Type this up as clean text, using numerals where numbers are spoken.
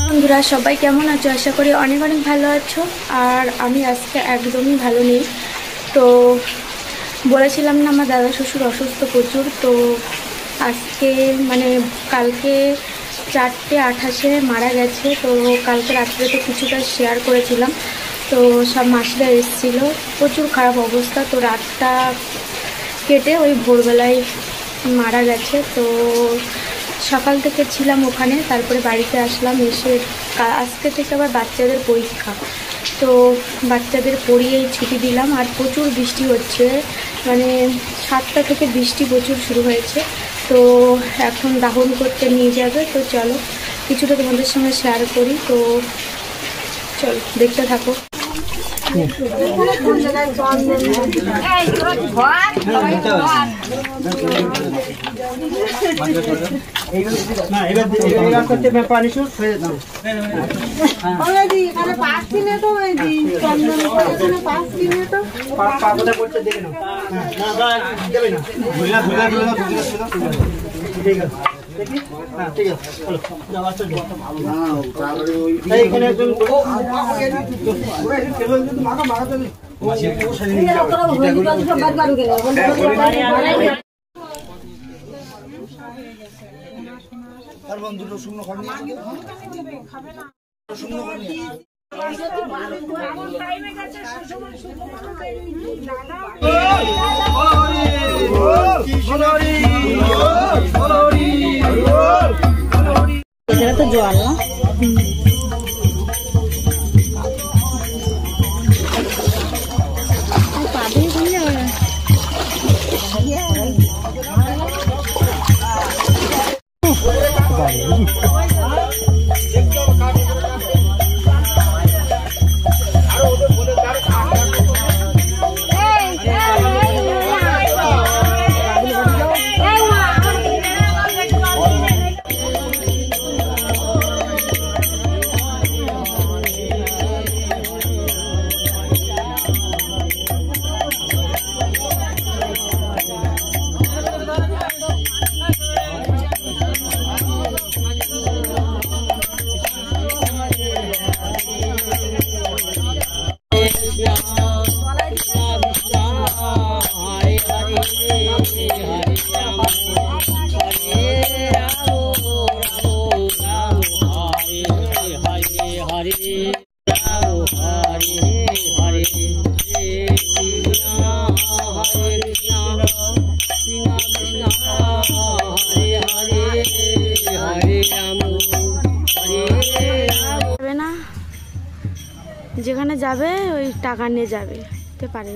বন্ধুরা সবাই কেমন আছো? আশা করি অনেক অনেক ভালো আছো। আর আমি আজকে একদমই ভালো নেই। তো বলেছিলাম না আমার দাদা শ্বশুর অসুস্থ প্রচুর। তো আজকে মানে কালকে 4:28 মারা গেছে। তো কালকে রাত্রে তো কিছুটা শেয়ার করেছিলাম। তো সব মাসিরা এসেছিলো, প্রচুর খারাপ অবস্থা। তো রাতটা কেটে ওই ভোরবেলায় মারা গেছে। তো সকাল থেকে ছিলাম ওখানে, তারপরে বাড়িতে আসলাম। এসে আজকে থেকে আবার বাচ্চাদের পরীক্ষা, তো বাচ্চাদের পড়িয়েই ছুটি দিলাম। আর প্রচুর বৃষ্টি হচ্ছে, মানে 7টা থেকে বৃষ্টি প্রচুর শুরু হয়েছে। তো এখন দাহন করতে নিয়ে যাবে। তো চলো কিছুটা তোমাদের সঙ্গে শেয়ার করি। তো চলো দেখতে থাকো। ঠিক আছে, এটা তো জল না? যেখানে যাবে ওই টাকা নিয়ে যাবে পারে।